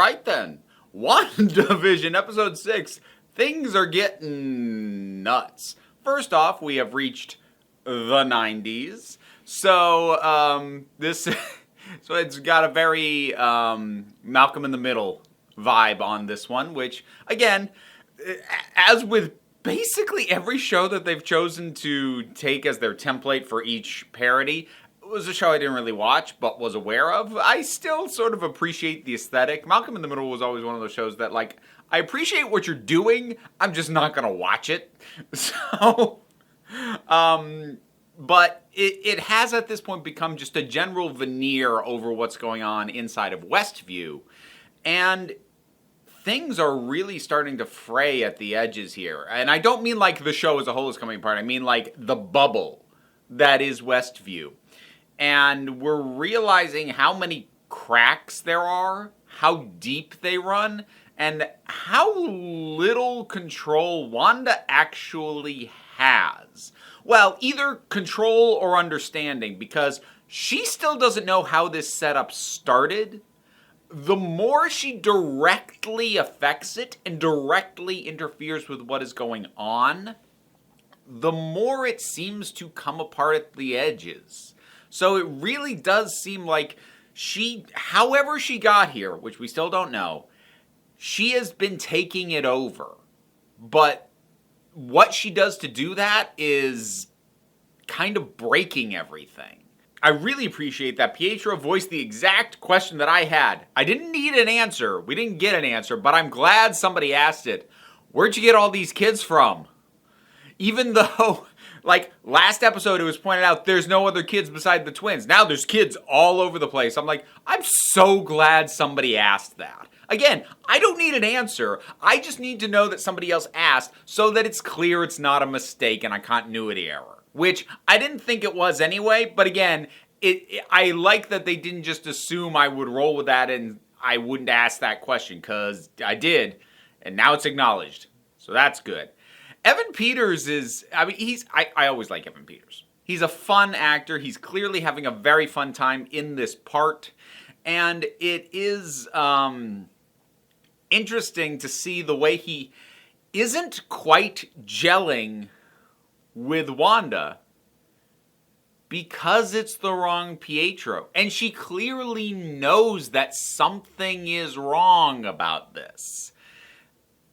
right then. WandaVision episode 6. Things are getting nuts. First off, we have reached the 90s. So, so it's got a very Malcolm in the Middle vibe on this one, which, again, as with basically every show that they've chosen to take as their template for each parody, it was a show I didn't really watch, but was aware of. I still sort of appreciate the aesthetic. Malcolm in the Middle was always one of those shows that, like, I appreciate what you're doing, I'm just not gonna watch it. So, but it has at this point become just a general veneer over what's going on inside of Westview. And things are really starting to fray at the edges here. And I don't mean like the show as a whole is coming apart. I mean like the bubble that is Westview. And we're realizing how many cracks there are, how deep they run, and how little control Wanda actually has. Well, either control or understanding, because she still doesn't know how this setup started. The more she directly affects it and directly interferes with what is going on, the more it seems to come apart at the edges. So it really does seem like however she got here, which we still don't know, she has been taking it over. But what she does to do that is kind of breaking everything. I really appreciate that Pietro voiced the exact question that I had. I didn't need an answer. We didn't get an answer, but I'm glad somebody asked it. Where'd you get all these kids from? Even though, like, last episode it was pointed out there's no other kids beside the twins. Now there's kids all over the place. I'm like, I'm so glad somebody asked that. Again, I don't need an answer. I just need to know that somebody else asked so that it's clear it's not a mistake and a continuity error. Which I didn't think it was anyway, but again, I like that they didn't just assume I would roll with that and I wouldn't ask that question, because I did, and now it's acknowledged. So that's good. Evan Peters I always like Evan Peters. He's a fun actor. He's clearly having a very fun time in this part. And it is interesting to see the way he isn't quite gelling with Wanda because it's the wrong Pietro. And she clearly knows that something is wrong about this.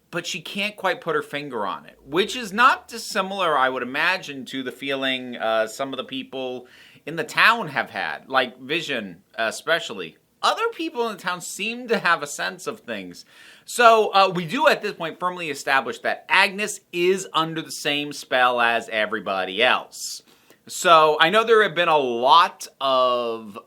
But she can't quite put her finger on it, which is not dissimilar, I would imagine, to the feeling some of the people in the town have had, like Vision especially. Other people in the town seem to have a sense of things. So we do at this point firmly establish that Agnes is under the same spell as everybody else. So I know there have been a lot of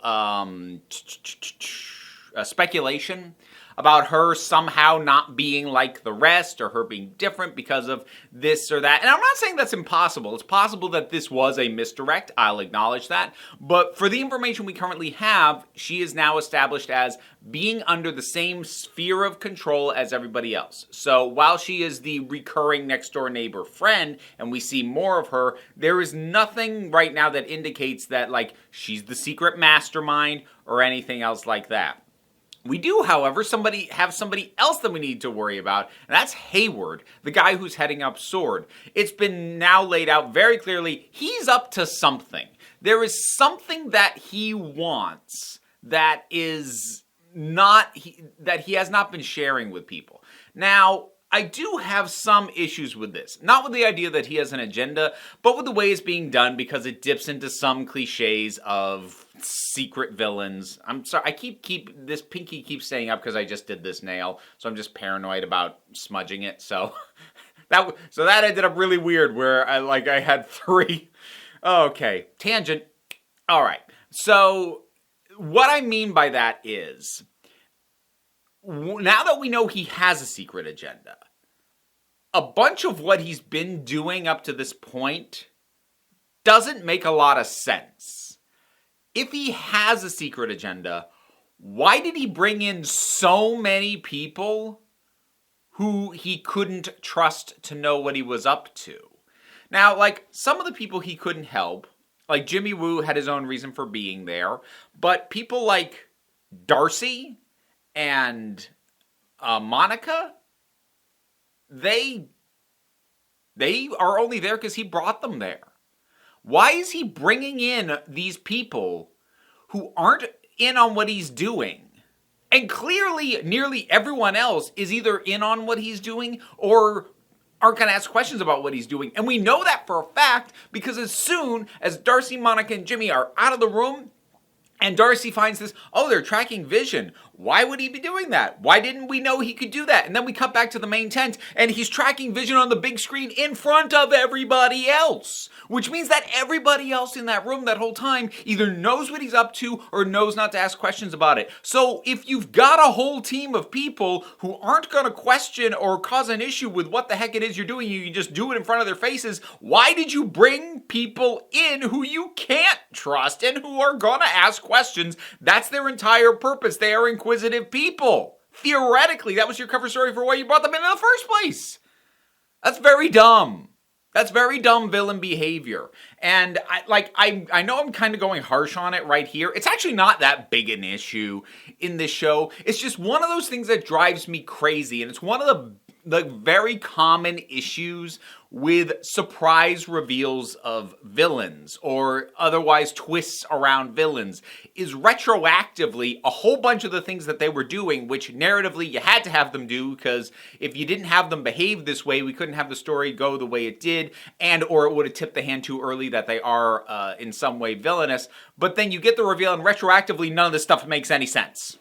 speculation about her somehow not being like the rest, or her being different because of this or that. And I'm not saying that's impossible. It's possible that this was a misdirect. I'll acknowledge that. But for the information we currently have, she is now established as being under the same sphere of control as everybody else. So while she is the recurring next door neighbor friend, and we see more of her, there is nothing right now that indicates that, like, she's the secret mastermind or anything else like that. We do, however, have somebody else that we need to worry about, and that's Hayward, the guy who's heading up SWORD. It's been now laid out very clearly, he's up to something. There is something that he wants that is that he has not been sharing with people. Now, I do have some issues with this. Not with the idea that he has an agenda, but with the way it's being done, because it dips into some cliches of secret villains. I'm sorry, this pinky keeps staying up because I just did this nail, so I'm just paranoid about smudging it. So that ended up really weird, where I had 3. Okay, tangent. All right. So what I mean by that is, now that we know he has a secret agenda, a bunch of what he's been doing up to this point doesn't make a lot of sense. If he has a secret agenda, why did he bring in so many people who he couldn't trust to know what he was up to? Now, like, some of the people he couldn't help, like Jimmy Woo had his own reason for being there, but people like Darcy and Monica, they are only there because he brought them there. Why is he bringing in these people who aren't in on what he's doing? And clearly, nearly everyone else is either in on what he's doing or aren't going to ask questions about what he's doing. And we know that for a fact because as soon as Darcy, Monica, and Jimmy are out of the room, and Darcy finds this, oh, they're tracking Vision. Why would he be doing that? Why didn't we know he could do that? And then we cut back to the main tent, and he's tracking Vision on the big screen in front of everybody else. Which means that everybody else in that room that whole time either knows what he's up to or knows not to ask questions about it. So if you've got a whole team of people who aren't going to question or cause an issue with what the heck it is you're doing, you can just do it in front of their faces, why did you bring people in who you can't trust and who are going to ask questions? That's their entire purpose. They are inquisitive people. Theoretically, that was your cover story for why you brought them in the first place. That's very dumb. That's very dumb villain behavior. And I know I'm kind of going harsh on it right here. It's actually not that big an issue in this show. It's just one of those things that drives me crazy. And it's one of the very common issues with surprise reveals of villains or otherwise twists around villains is retroactively a whole bunch of the things that they were doing, which narratively you had to have them do because if you didn't have them behave this way, we couldn't have the story go the way it did, and or it would have tipped the hand too early that they are in some way villainous. But then you get the reveal and retroactively none of this stuff makes any sense.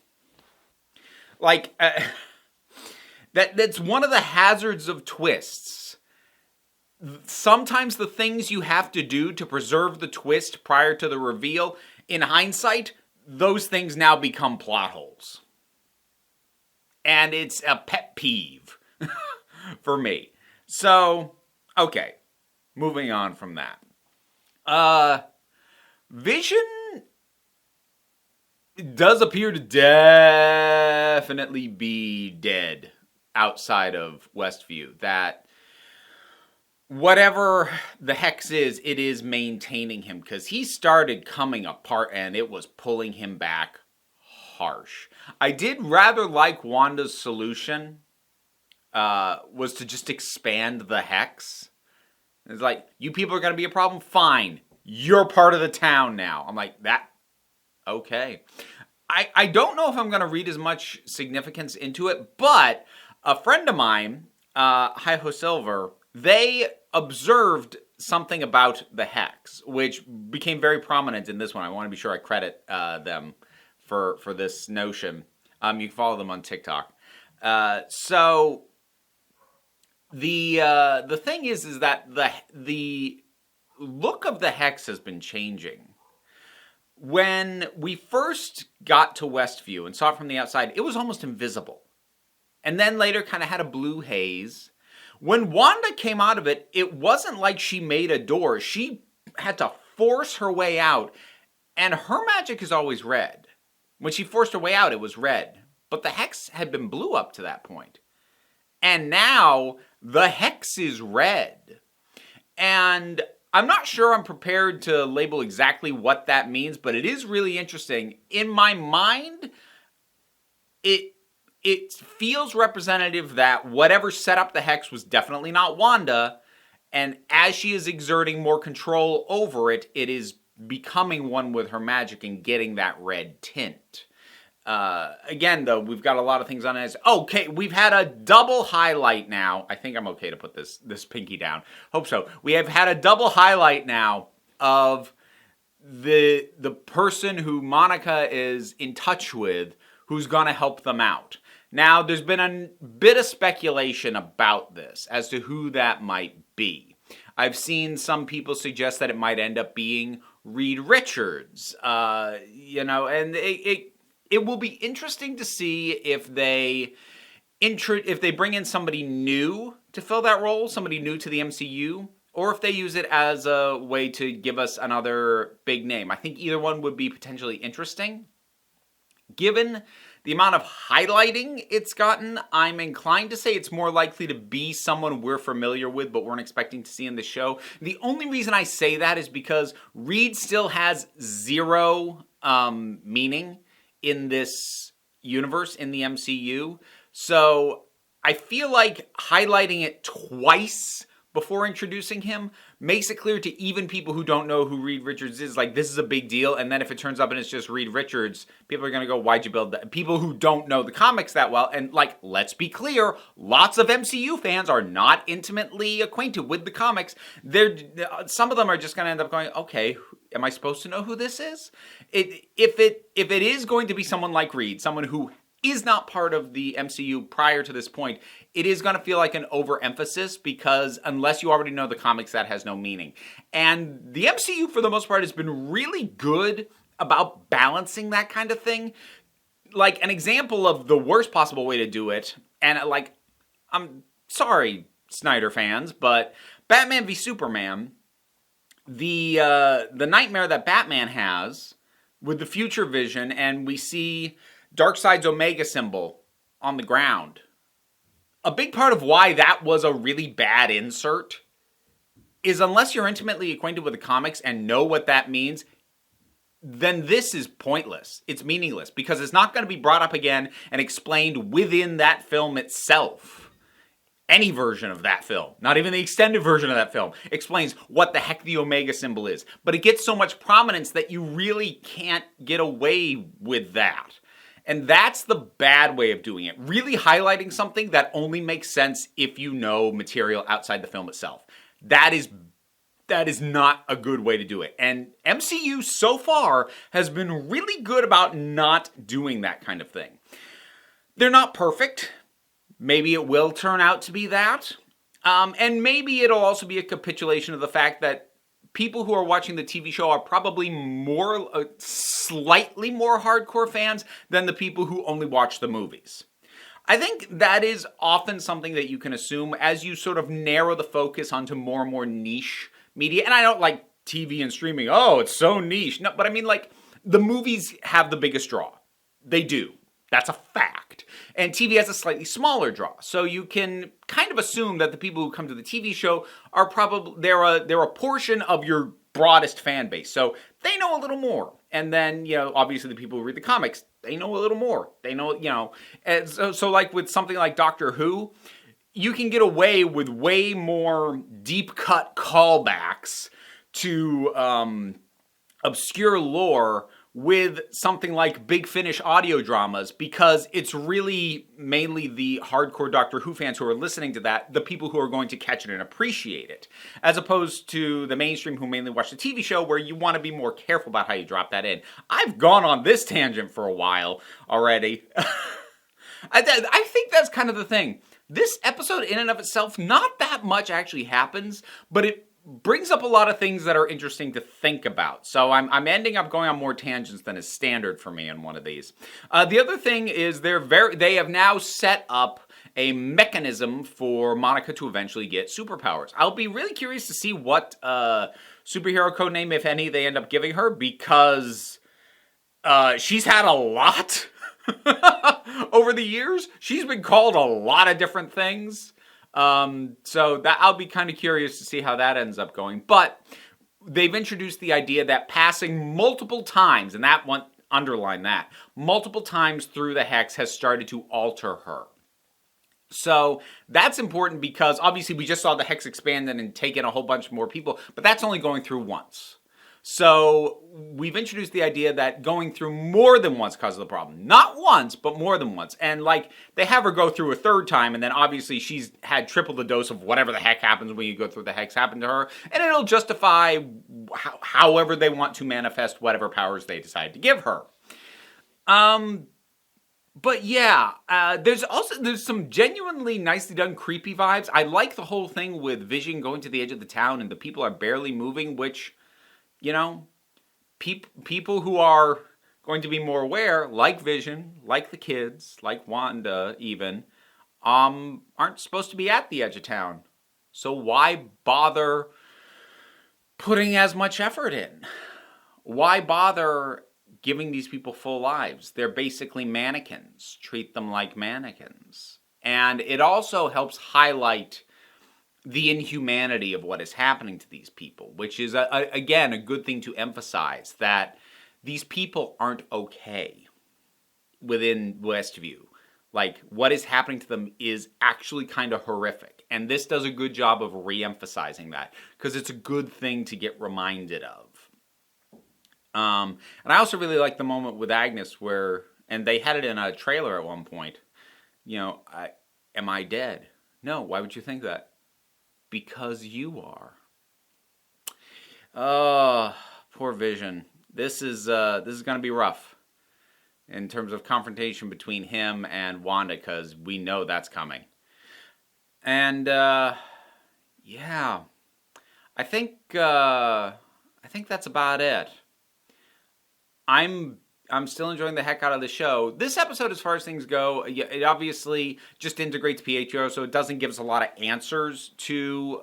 That's one of the hazards of twists. Sometimes the things you have to do to preserve the twist prior to the reveal, in hindsight, those things now become plot holes. And it's a pet peeve for me. So, okay, moving on from that. Vision does appear to definitely be dead outside of Westview. That whatever the hex is, it is maintaining him because he started coming apart and it was pulling him back harsh. I did rather like Wanda's solution was to just expand the hex. It's like, you people are going to be a problem? Fine. You're part of the town now. I'm like, that, okay. I don't know if I'm going to read as much significance into it, but a friend of mine, Hi-Ho Silver, they observed something about the hex, which became very prominent in this one. I want to be sure I credit them for this notion. You can follow them on TikTok. So the thing is that the look of the hex has been changing. When we first got to Westview and saw it from the outside, it was almost invisible. And then later kind of had a blue haze. When Wanda came out of it, it wasn't like she made a door. She had to force her way out. And her magic is always red. When she forced her way out, it was red. But the hex had been blue up to that point. And now the hex is red. And I'm not sure I'm prepared to label exactly what that means, but it is really interesting. In my mind, it feels representative that whatever set up the hex was definitely not Wanda, and as she is exerting more control over it, it is becoming one with her magic and getting that red tint. Again, though, we've got a lot of things on it. Okay, we've had a double highlight now. I think I'm okay to put this pinky down. Hope so. We have had a double highlight now of the person who Monica is in touch with who's going to help them out. Now, there's been a bit of speculation about this as to who that might be. I've seen some people suggest that it might end up being Reed Richards, and it will be interesting to see if they bring in somebody new to fill that role, somebody new to the MCU, or if they use it as a way to give us another big name. I think either one would be potentially interesting. Given the amount of highlighting it's gotten, I'm inclined to say it's more likely to be someone we're familiar with but weren't expecting to see in the show. The only reason I say that is because Reed still has zero meaning in this universe in the MCU. So I feel like highlighting it twice before introducing him makes it clear to even people who don't know who Reed Richards is, like, this is a big deal. And then if it turns up and it's just Reed Richards, people are going to go, why'd you build that? People who don't know the comics that well, and, like, let's be clear, lots of MCU fans are not intimately acquainted with the comics. Some of them are just going to end up going, okay, am I supposed to know who this is? If it is going to be someone like Reed, someone who is not part of the MCU prior to this point, it is going to feel like an overemphasis, because unless you already know the comics, that has no meaning. And the MCU, for the most part, has been really good about balancing that kind of thing. Like, an example of the worst possible way to do it, and, like, I'm sorry, Snyder fans, but Batman v Superman, the nightmare that Batman has with the future vision, and we see Darkseid's Omega symbol on the ground. A big part of why that was a really bad insert is, unless you're intimately acquainted with the comics and know what that means, then this is pointless. It's meaningless, because it's not going to be brought up again and explained within that film itself. Any version of that film, not even the extended version of that film, explains what the heck the Omega symbol is. But it gets so much prominence that you really can't get away with that. And that's the bad way of doing it. Really highlighting something that only makes sense if you know material outside the film itself. That is not a good way to do it. And MCU so far has been really good about not doing that kind of thing. They're not perfect. Maybe it will turn out to be that. And maybe it'll also be a capitulation of the fact that people who are watching the TV show are probably slightly more hardcore fans than the people who only watch the movies. I think that is often something that you can assume as you sort of narrow the focus onto more and more niche media. And I don't like TV and streaming. Oh, it's so niche. No, but I mean, like, the movies have the biggest draw. They do. That's a fact. And TV has a slightly smaller draw. So you can kind of assume that the people who come to the TV show are probably, they're a portion of your broadest fan base. So they know a little more. And then, obviously the people who read the comics, they know a little more. They know, and so like with something like Doctor Who, you can get away with way more deep cut callbacks to obscure lore with something like Big Finish audio dramas, because it's really mainly the hardcore Doctor Who fans who are listening to that, the people who are going to catch it and appreciate it, as opposed to the mainstream who mainly watch the TV show, where you want to be more careful about how you drop that in. I've gone on this tangent for a while already. I think that's kind of the thing. This episode in and of itself, not that much actually happens, but it brings up a lot of things that are interesting to think about. So I'm ending up going on more tangents than is standard for me in one of these. The other thing is they have now set up a mechanism for Monica to eventually get superpowers. I'll be really curious to see what superhero codename, if any, they end up giving her, because she's had a lot over the years. She's been called a lot of different things. So that I'll be kind of curious to see how that ends up going. But they've introduced the idea that passing multiple times, and that one, underline that, multiple times through the hex has started to alter her. So that's important, because obviously we just saw the hex expand and take in a whole bunch more people, but that's only going through once. So we've introduced the idea that going through more than once causes the problem. Not once, but more than once. And like, they have her go through a third time, and then obviously she's had triple the dose of whatever the heck happens when you go through the hex happen to her. And it'll justify however they want to manifest whatever powers they decide to give her. But yeah, there's some genuinely nicely done creepy vibes. I like the whole thing with Vision going to the edge of the town and the people are barely moving, which, people who are going to be more aware, like Vision, like the kids, like Wanda even, aren't supposed to be at the edge of town. So why bother putting as much effort in? Why bother giving these people full lives? They're basically mannequins. Treat them like mannequins. And it also helps highlight the inhumanity of what is happening to these people, which is, again, a good thing to emphasize, that these people aren't okay. within Westview. Like, what is happening to them is actually kind of horrific. And this does a good job of re-emphasizing that, because it's a good thing to get reminded of. And I also really like the moment with Agnes where, and they had it in a trailer at one point, am I dead? No, why would you think that? Because you are. Oh, poor Vision. This is going to be rough in terms of confrontation between him and Wanda, because we know that's coming. And yeah, I think that's about it. I'm still enjoying the heck out of the show. This episode, as far as things go, it obviously just integrates Pietro, so it doesn't give us a lot of answers to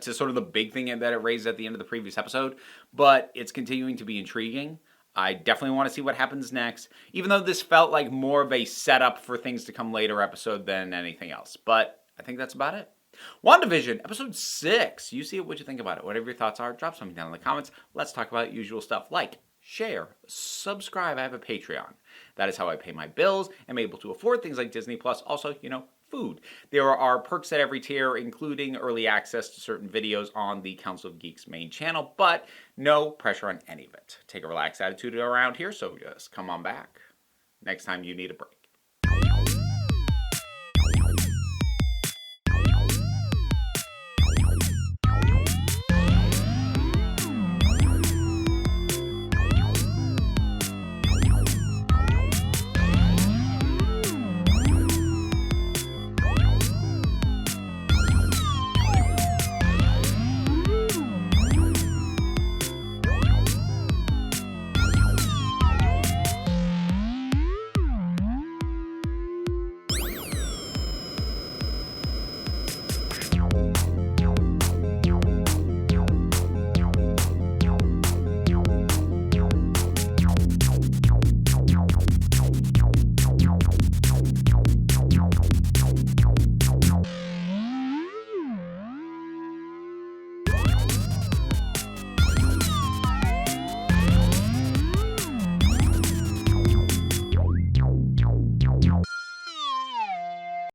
sort of the big thing that it raised at the end of the previous episode, but it's continuing to be intriguing. I definitely want to see what happens next, even though this felt like more of a setup for things to come later episode than anything else. But I think that's about it. WandaVision, episode 6. You see it, what you think about it. Whatever your thoughts are, drop something down in the comments. Let's talk about usual stuff like share, subscribe. I have a Patreon. That is how I pay my bills. I'm able to afford things like Disney Plus. Also, food. There are perks at every tier, including early access to certain videos on the Council of Geeks main channel, but no pressure on any of it. Take a relaxed attitude around here, so just come on back next time you need a break.